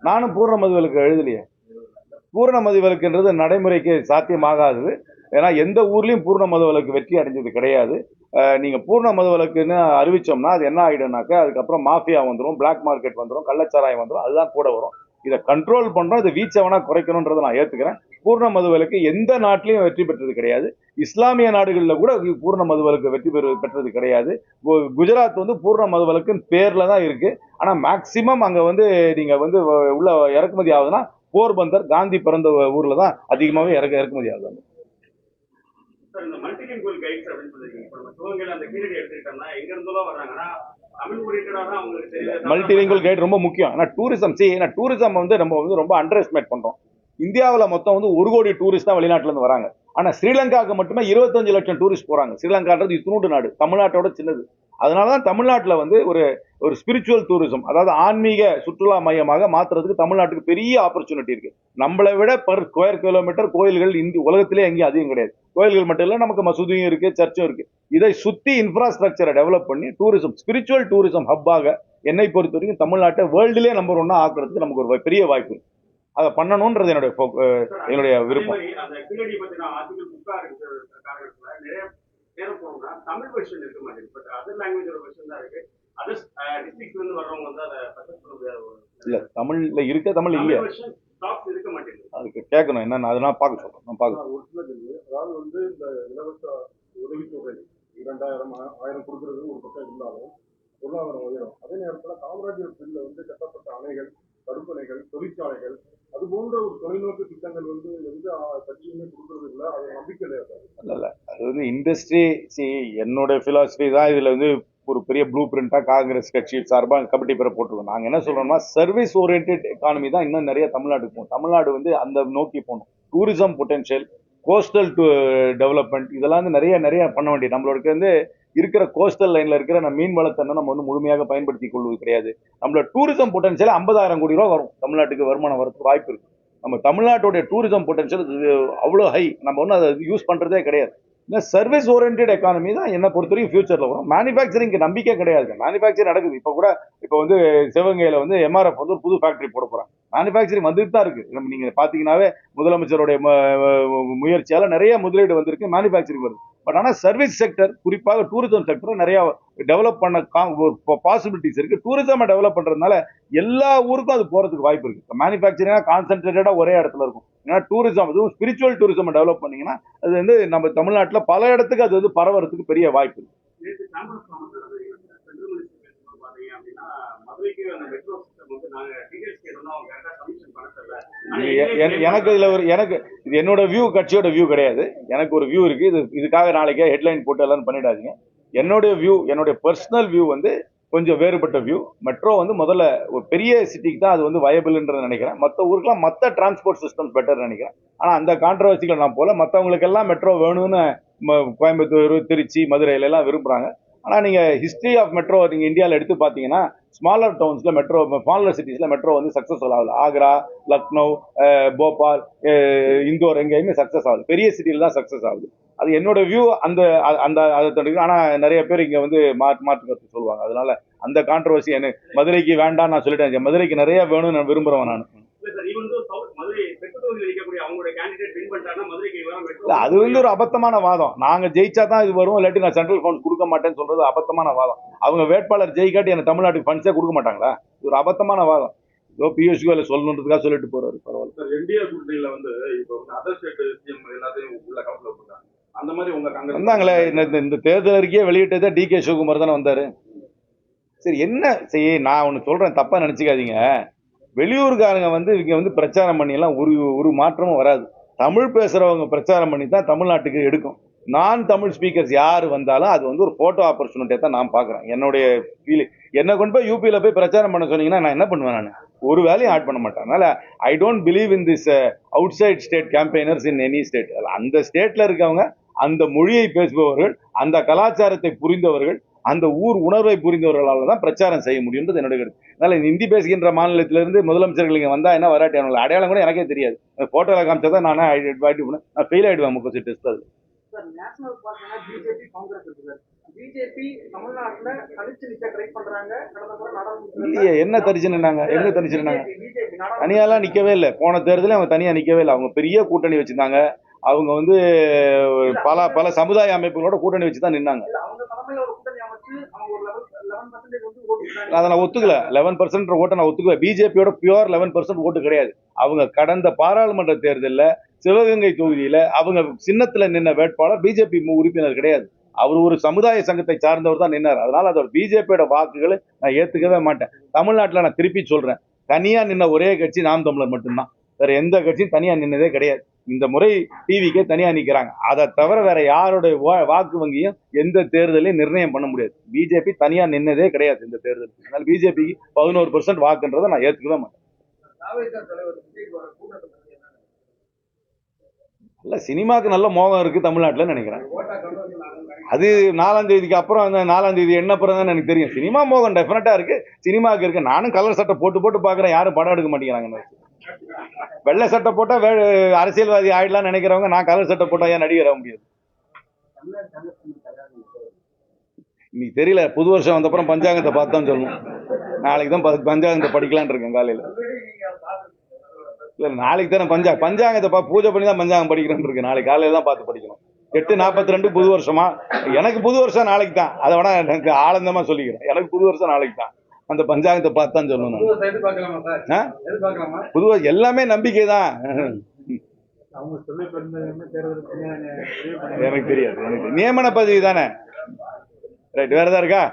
நானும் பூர்ண மதுவிலக்கு எழுதலையே. பூர்ண மதுவிலக்குன்றது நடைமுறைக்கு சாத்தியமாகாது. ஏன்னா எந்த ஊர்லயும் பூர்ண மதுவிலக்கு வெற்றி அடைஞ்சது கிடையாது. நீங்க பூர்ண மதுவிலக்குன்னு அறிவிச்சோம்னா அது என்ன ஆயிடும்னாக்க அதுக்கப்புறம் மாஃபியா வந்துடும், பிளாக் மார்க்கெட் வந்துடும், கள்ளச்சாராயம் வந்துடும். அதுதான் கூட வரும். இதை கண்ட்ரோல் பண்றோம். இதை வீச்சை வேணா குறைக்கணும்ன்றதை நான் ஏத்துக்கிறேன். பூர்ண மதுவிலக்கு எந்த நாட்டிலையும் வெற்றி பெற்றது கிடையாது. இஸ்லாமிய நாடுகளில் கூட பூர்ண மதுவிலக்கு வெற்றி பெற்றது கிடையாது. குஜராத் வந்து பூர்ண மதுவிலக்குன்னு பேர்ல தான் இருக்கு. ஆனா மேக்சிமம் அங்க வந்து நீங்க வந்து உள்ள இறக்குமதி ஆகுதுன்னா போர்பந்தர், காந்தி பிறந்த ஊர்ல தான் அதிகமாகவே இறக்குமதி ஆகுது. இந்த மல்டிலிங்குவல் கைட்ஸ் அப்படின்னு சொல்லிருக்கீங்க. இப்போ நம்ம சிவகங்கையில அந்த கீழடி எடுத்துக்கிட்டோம்னா எங்க இருந்தெல்லாம் வர்றாங்கன்னா தமிழ் ஓரியன்டா தான் அவங்களுக்கு தெரியும். மல்டிலிங்குவல் கைட் ரொம்ப முக்கியம். ஆனா டூரிசம் வந்து நம்ம வந்து ரொம்ப அண்டர் எஸ்டிமேட் பண்றோம். இந்தியாவில் மொத்தம் வந்து 1 கோடி டூரிஸ்ட் தான் வெளிநாட்டுல இருந்து வராங்க. ஆனா ஸ்ரீலங்காவுக்கு மட்டுமே 25 லட்சம் டூரிஸ்ட் போறாங்க. ஸ்ரீலங்கான்றது இத்தினூண்டு நாடு, தமிழ்நாட்டோட சின்னது. அதனால தான் தமிழ்நாட்டில் வந்து ஒரு ஒரு ஸ்பிரிச்சுவல் டூரிசம், அதாவது ஆன்மீக சுற்றுலா மையமாக மாற்றுறதுக்கு தமிழ்நாட்டுக்கு பெரிய ஆப்பர்ச்சுனிட்டி இருக்கு. நம்மளை விட பர் ஸ்கொயர் கிலோமீட்டர் கோயில்கள் உலகத்திலே எங்கேயும் அதிகம் கிடையாது. கோயில்கள் மட்டும் இல்லை, நமக்கு மசூதியும் இருக்கு, சர்ச்சும் இருக்கு. இதை சுற்றி இன்ஃப்ராஸ்ட்ரக்சரை டெவலப் பண்ணி டூரிசம், ஸ்பிரிச்சுவல் டூரிசம் ஹப்பாக என்னை பொறுத்த வரைக்கும் தமிழ்நாட்டை வேர்ல்டுலேயே நம்பர் 1 ஆக்குறதுக்கு நமக்கு ஒரு பெரிய வாய்ப்பு. அதை பண்ணணும்ன்றது என்னுடைய விருப்பம். அந்த கீழடி பத்தின ஆர்டிகல் புக்கா இருக்கிற காரணத்துல நிறைய நேரம் போனோம்னா தமிழ் வெர்ஷன் இருக்க மாட்டேங்குது. பட் அதர் லாங்குவேஜோட வெர்ஷன் தான் இருக்கு. அதர் டிஸ்ட்ரிக்ட்ல இருந்து வர்றவங்க வந்து அதை பர்ச்சேஸ் பண்ண முடியாத இல்ல, தமிழ்ல இருக்க, தமிழ் இல்லையா, வெர்ஷன் ஸ்டாக்ஸ் இருக்க மாட்டேங்குது. அதுக்கு கேட்கணும் என்னன்னு. அதை நான் பார்க்க சொல்றேன், நான் பார்க்க. ஒரு சில கேள்வி, அதாவது வந்து இந்த இலவச உதவித்தொகை 2000 1000 கொடுக்கறது ஒரு பக்கம் இருந்தாலும் பொருளாதாரம் உயரும். அதே நேரத்தில் காமராஜர் பில்ல வந்து கட்டப்பட்ட அணைகள், தடுப்பணைகள், தொழிற்சாலைகள், அது போன்ற ஒரு தொலைநோக்கு திட்டங்கள் வந்து எந்த கட்சியுமே கொடுக்கறது இல்லை. அது நம்பிக்கை இருக்காது. இல்ல, அது வந்து இண்டஸ்ட்ரி. என்னோட பிலாசபி தான் இதுல வந்து ஒரு பெரிய ப்ளூ பிரிண்டா காங்கிரஸ் கட்சி சார்பாக கமிட்டி பேரை போட்டிருக்கோம். நாங்க என்ன சொல்றோம்னா, சர்வீஸ் ஓரியன்ட் எக்கானமி தான் இன்னும் நிறைய தமிழ்நாட்டுக்கு போகும். தமிழ்நாடு வந்து அந்த நோக்கி போகணும். டூரிசம் பொட்டன்ஷியல், கோஸ்டல் டெவலப்மெண்ட், இதெல்லாம் வந்து நிறைய பண்ண வேண்டியது. நம்மளுக்கு வந்து இருக்கிற கோஸ்டல் லைன்ல இருக்கிற நம்ம மீன் வளத்தை நம்ம வந்து முழுமையாக பயன்படுத்தி கொள்வது கிடையாது. நம்மளோட டூரிசம் பொட்டன்ஷியல் 50,000 கோடி ரூபா வரும், தமிழ்நாட்டுக்கு வருமானம் வரதுக்கு வாய்ப்பு இருக்கு. நம்ம தமிழ்நாட்டுடைய டூரிசம் பொட்டன்ஷியல் அவ்வளோ ஹை, நம்ம ஒன்றும் அதை யூஸ் பண்றதே கிடையாது. சர்வீஸ் ஓரியன்ட் எக்கானமி தான் என்ன பொறுத்தவரைக்கும் ஃபியூச்சர்ல வரும். மேனுஃபேக்சரிங்க்கு நம்பிக்கை கிடையாது. மேனுஃபேக்சரிங் நடக்குது. இப்போ வந்து சிவகங்கையில வந்து எம்ஆர்எஃப் வந்து ஒரு புது ஃபேக்டரி போட போறாங்க. மேனுஃபேக்சரிங் வந்துட்டு தான் இருக்கு. நீங்க பாத்தீங்கன்னாவே முதலமைச்சருடைய முயற்சியால நிறைய முதலீடு வந்திருக்கு, மேனுஃபேக்சரிங் வருது. பட் ஆனால் சர்வீஸ் செக்டர், குறிப்பாக டூரிசம் செக்டர் நிறைய டெவலப் பண்ண பாசிபிலிட்டிஸ் இருக்கு. டூரிசம் டெவலப் பண்றதுனால எல்லா ஊருக்கும் அது போறதுக்கு வாய்ப்பு இருக்கு. மேனுஃபேக்சரிங்கா கான்சென்ட்ரேட்டடா ஒரே இடத்துல இருக்கும். ஏன்னா டூரிசம், அதுவும் ஸ்பிரிச்சுவல் டூரிசம் டெவலப் பண்ணீங்கன்னா அது வந்து நம்ம தமிழ்நாட்டில் பல இடத்துக்கு அது வந்து பரவறதுக்கு பெரிய வாய்ப்பு இருக்கு. எனக்கு இது என்னோட வியூ, கட்சியோட வியூ கிடையாது. எனக்கு ஒரு வியூ இருக்கு. இதுக்காக நாளைக்கே ஹெட்லைன் போட்டு எல்லாம் பண்ணிடாதீங்க. என்னுடைய வியூ, என்னுடைய பர்சனல் வியூ வந்து கொஞ்சம் வேறுபட்ட வியூ. மெட்ரோ வந்து முதல்ல ஒரு பெரிய சிட்டிக்கு தான் அது வந்து வயபிள்ன்றது நினைக்கிறேன். மற்ற ஊருக்குலாம் மற்ற டிரான்ஸ்போர்ட் சிஸ்டம் பெட்டர் நினைக்கிறேன். ஆனால் அந்த கான்ட்ரவர்சிகள் நான் போல, மற்றவங்களுக்கெல்லாம் மெட்ரோ வேணும்னு கோயம்புத்தூர், திருச்சி, மதுரையில எல்லாம் விரும்புறாங்க. ஆனால் நீங்கள் ஹிஸ்ட்ரி ஆஃப் மெட்ரோ நீங்கள் இந்தியாவில் எடுத்து பார்த்தீங்கன்னா, ஸ்மாலர் டவுன்ஸில் மெட்ரோ, ஸ்மாலர் சிட்டிஸில் மெட்ரோ வந்து சக்ஸஸ்ஃபுல் ஆகுது. ஆக்ரா, லக்னோ, போபால், இந்தோர் எங்கேயுமே சக்ஸஸ் ஆகுது. பெரிய சிட்டியில் தான் சக்ஸஸ் ஆகுது. அது என்னோட வியூ. அந்த அந்த அதை தொடர்ந்து ஆனால் நிறைய பேர் இங்கே வந்து மாற்று கருத்து சொல்லுவாங்க. அதனால அந்த கான்ட்ரவர்சி எனக்கு மதுரைக்கு வேண்டாம் நான் சொல்லிட்டேன். மதுரைக்கு நிறைய வேணும்னு நான் விரும்புகிறேன். நான் அது வந்து ஒரு அபத்தமான வாதம். நாங்க ஜெயிச்சா தான் இது வரும், இல்லாட்டி நான் சென்ட்ரல் ஃபண்ட்ஸ் கொடுக்க மாட்டேன்னு சொல்றது அபத்தமான வாதம். அவங்க வேட்பாளர் ஜெயிக்காட்டி எனக்கு தமிழ்நாட்டுக்கு ஃபண்ட்ஸே கொடுக்க மாட்டாங்களா? இது ஒரு அபத்தமான வாதம். ஏதோ பியூஷ் கோயல் சொல்லணுன்றதுக்காக சொல்லிட்டு போறாரு. பரவாயில்ல. என்டிஏ கூட்டணியில வந்து இப்போ அதர் ஸ்டேட் சிஎம் எல்லாத்தையும் உள்ள கவுன்சில் பண்றாங்க. அந்த மாதிரி உங்க காங்கிரஸ் வந்தாங்களே, இந்த தேர்தல் அறிக்கையே வெளியிட்டதே டிகே சிவகுமார் தானே வந்தாரு. சரி, என்ன செய்ய, நான் ஒன்று சொல்றேன், தப்பா நினைச்சுக்காதீங்க. வெளியூர்காரங்க வந்து இங்க வந்து பிரச்சாரம் பண்ணி எல்லாம் ஒரு மாற்றமும் வராது. தமிழ் பேசுறவங்க பிரச்சாரம் பண்ணி தான் தமிழ்நாட்டுக்கு எடுக்கும். நான் தமிழ் ஸ்பீக்கர்ஸ் யார் வந்தாலும் அது வந்து ஒரு போட்டோ ஆப்பர்ச்சுனிட்டியை தான் நான் பார்க்குறேன். என்னுடைய ஃபீலிங். என்னை கொண்டு போய் யூபியில் போய் பிரச்சாரம் பண்ண சொன்னீங்கன்னா நான் என்ன பண்ணுவேன்? நான் ஒரு வேலையும் ஆட் பண்ண மாட்டேன். அதனால I don't believe in this outside state campaigners in any state. அந்த ஸ்டேட்ல இருக்கவங்க, அந்த மொழியை பேசுபவர்கள், அந்த கலாச்சாரத்தை புரிந்தவர்கள், அந்த ஊர் உணர்வை புரிந்தவர்களால் தான் பிரச்சாரம் செய்ய முடியுன்றது என்னுடைய கருத்து. அதனால ஹிந்தி பேசுகின்ற மாநிலத்திலிருந்து முதலமைச்சர்கள் இங்கே வந்தா என்ன வராட்டி அடையாளம் கூட எனக்கே தெரியாது. போட்டோவில் காமிச்சா தான் நான் ஃபெயில் ஆயிடுவேன் முப்பது டெஸ்ட். அது நேஷனல் பார்ட்டினா பிஜேபி, காங்கிரஸ் இருக்கு சார். பிஜேபி தமிழ்நாட்டுல தனிச்சு நிக்க ட்ரை பண்றாங்க. கடந்த முறை நாடாளுமன்ற என்ன தரிச்சு நின்னாங்க? எங்க தரிச்சு நின்னாங்க? தனியாலாம் நிக்கவே இல்லை. போன தேர்தலில் அவங்க தனியா நிக்கவே இல்லை. அவங்க பெரிய கூட்டணி வச்சிருந்தாங்க. அவங்க வந்து பல சமுதாய அமைப்புகளோட கூட்டணி வச்சு தான் நின்னாங்க. அதை நான் ஒத்துக்கல. 11% ஓட்டை நான் ஒத்துக்குவேன். பிஜேபியோட பியூர் 11% ஓட்டு கிடையாது. அவங்க கடந்த பாராளுமன்ற தேர்தலில் சிவகங்கை தொகுதியில அவங்க சின்னத்துல நின்ன வேட்பாளர் பிஜேபி உறுப்பினர் கிடையாது. அவர் ஒரு சமுதாய சங்கத்தை சார்ந்தவர் தான் நின்னார். அதனால அதோட பிஜேபியோட வாக்குகளை நான் ஏத்துக்கவே மாட்டேன். தமிழ்நாட்டில் நான் திருப்பி சொல்றேன், தனியா நின்ன ஒரே கட்சி நாம் தமிழர் மட்டும்தான். வேற எந்த கட்சியும் தனியா நின்னதே கிடையாது. இந்த முறை டிவிக்கே தனியா நிக்கிறாங்க. அதை தவிர வேற யாருடைய வாக்கு வங்கியும் எந்த தேர்தலையும் நிர்ணயம் பண்ண முடியாது. பிஜேபி தனியா நின்னதே கிடையாது இந்த தேர்தல். அதனால பிஜேபிக்கு 11% வாக்குன்றதை நான் ஏத்துக்கவே மாட்டேன். இல்லை சினிமாவுக்கு நல்ல மோகம் இருக்குது தமிழ்நாட்டில் நினைக்கிறேன். அது 4ஆம் தேதிக்கு அப்புறம் அந்த 4ஆம் தேதி என்ன அப்புறம் தான் எனக்கு தெரியும். சினிமா மோகம் டெஃபினட்டாக இருக்குது, சினிமாவுக்கு இருக்குது. நானும் கலர் சட்டை போட்டு பார்க்குறேன், யாரும் படம் எடுக்க மாட்டேங்கிறாங்க. வெள்ளை சட்டை போட்டால் அரசியல்வாதி ஆயிடலாம்னு நினைக்கிறவங்க, நான் கலர் சட்டை போட்டால் ஏன் நடிகர் ஆக முடியாது? இன்னைக்கு தெரியல, புது வருஷம் வந்தப்புறம் பஞ்சாங்கத்தை பார்த்து தான் சொல்லணும். நாளைக்கு தான் பஞ்சாங்கத்தை படிக்கலான் இருக்கேன் காலையில். இல்லை நாளைக்கு தானே பஞ்சாங்கத்தை பூஜை பண்ணி தான் பஞ்சாங்கம் படிக்கிறேன்னு இருக்கு. நாளைக்கு காலையில் தான் பார்த்து படிக்கணும். 8:42 புது வருஷமா? எனக்கு புது வருஷம் நாளைக்கு தான். அதை வேணா எனக்கு ஆனந்தமா சொல்லிக்கிறேன். எனக்கு புது வருஷம் நாளைக்கு தான். அந்த பஞ்சாங்கத்தை பார்த்து தான் சொல்லணும். புது எல்லாமே நம்பிக்கை தான். எனக்கு தெரியாது. எனக்கு நியமன பதவி தானே. ரைட், வேற ஏதாவது இருக்கா?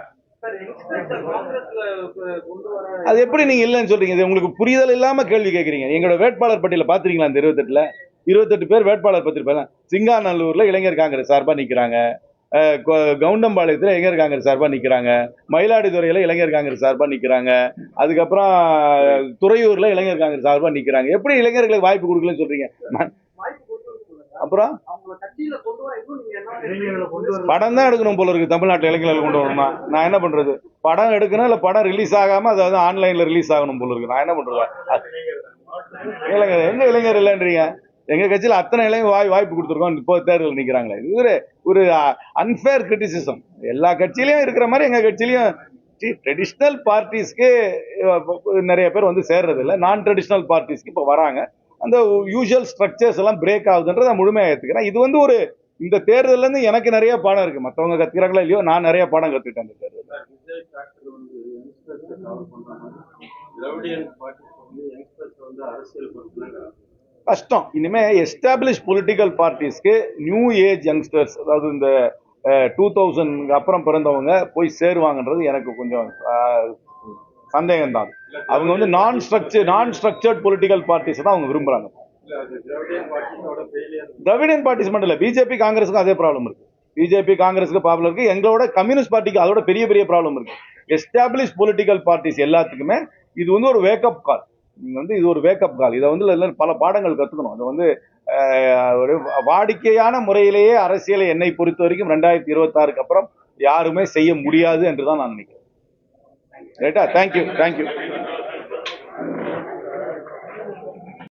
அது எப்படி நீங்க இல்லைன்னு சொல்றீங்க? இது உங்களுக்கு புரிதல் இல்லாம கேள்வி கேட்கறீங்க. எங்களோட வேட்பாளர் பட்டியல பாத்துறீங்களா? இந்த 28 பேர் வேட்பாளர் பத்திரிப்பாங்க. சிங்காநல்லூர்ல இளைஞர் காங்கிரஸ் சார்பா நிக்கிறாங்க, கவுண்டம்பாளையத்துல இளைஞர் காங்கிரஸ் சார்பா நிக்கிறாங்க, மயிலாடுதுறையில இளைஞர் காங்கிரஸ் சார்பா நிக்கிறாங்க, அதுக்கப்புறம் துறையூர்ல இளைஞர் காங்கிரஸ் சார்பா நிக்கிறாங்க. எப்படி இளைஞர்களுக்கு வாய்ப்பு கொடுக்கலன்னு சொல்றீங்க? அப்புறம் படம் தான் எடுக்கணும் போல இருக்கு. தமிழ்நாட்டில் இளைஞர்கள் கொண்டு வரணும்னா நான் என்ன பண்றது? படம் எடுக்கணும், இல்ல படம் ரிலீஸ் ஆகாம அதாவது ஆன்லைன்ல ரிலீஸ் ஆகணும் போல இருக்கு. நான் என்ன பண்றது? இளைஞர் எங்க இளைஞர் இல்லைன்றீங்க? எங்க கட்சியில அத்தனை இளைஞர் வாய்ப்பு கொடுத்துருக்கோம். இப்போ தேர்தல் நிக்கிறாங்களே, இது ஒரு அன்ஃபேர் கிரிட்டிசிசம். எல்லா கட்சியிலயும் இருக்கிற மாதிரி எங்க கட்சியிலயும் ட்ரெடிஷ்னல் பார்ட்டிஸ்க்கு நிறைய பேர் வந்து சேர்றது இல்லை. நான் ட்ரெடிஷ்னல் பார்ட்டிஸ்க்கு இப்போ வராங்க. அந்த யூஷுவல் ஸ்ட்ரக்சர்ஸ் எல்லாம் பிரேக் ஆகுதுன்றதை நான் முழுமையாக ஏற்றுக்கிறேன். இது வந்து ஒரு இந்த தேர்தல்ல இருந்து எனக்கு நிறைய பாடம் இருக்கு. மற்றவங்க கத்துக்கிறாங்களா இல்லையோ, நான் நிறைய பாடம் கத்துக்கிட்டேன் இந்த தேர்தல். கஷ்டம். இனிமே எஸ்டாப்ளிஷ் பொலிட்டிக்கல் பார்ட்டிஸ்க்கு நியூ ஏஜ் யங்ஸ்டர்ஸ், அதாவது இந்த 2000 அப்புறம் பிறந்தவங்க போய் சேருவாங்கன்றது எனக்கு கொஞ்சம் சந்தேகம் தான். அவங்க வந்து நான் ஸ்ட்ரக்சர்ட் பொலிட்டிக்கல் பார்ட்டிஸ் தான் அவங்க விரும்புறாங்க. திராவிடியன் பார்ட்டிஸ் மட்டும் இல்ல, பிஜேபி காங்கிரஸுக்கும் அதே ப்ராப்ளம் இருக்கு. பிஜேபி காங்கிரஸுக்கு ப்ராப்ளம் இருக்கு, எங்களோட கம்யூனிஸ்ட் பார்ட்டிக்கு அதோட பெரிய ப்ராப்ளம் இருக்கு. எஸ்டாப்ளிஷ் பொலிட்டிக்கல் பார்ட்டிஸ் எல்லாத்துக்குமே இது வந்து ஒரு வேக்கப் கால். நீங்க வந்து இது ஒரு வேக்கப் கால். இதை வந்து பல பாடங்கள் கத்துக்கணும். அது வந்து ஒரு வாடிக்கையான முறையிலேயே அரசியலை என்னை பொறுத்த வரைக்கும் 2026க்கு அப்புறம் யாருமே செய்ய முடியாது என்றுதான் நான் நினைக்கிறேன். ரைட்டா? தேங்க்யூ.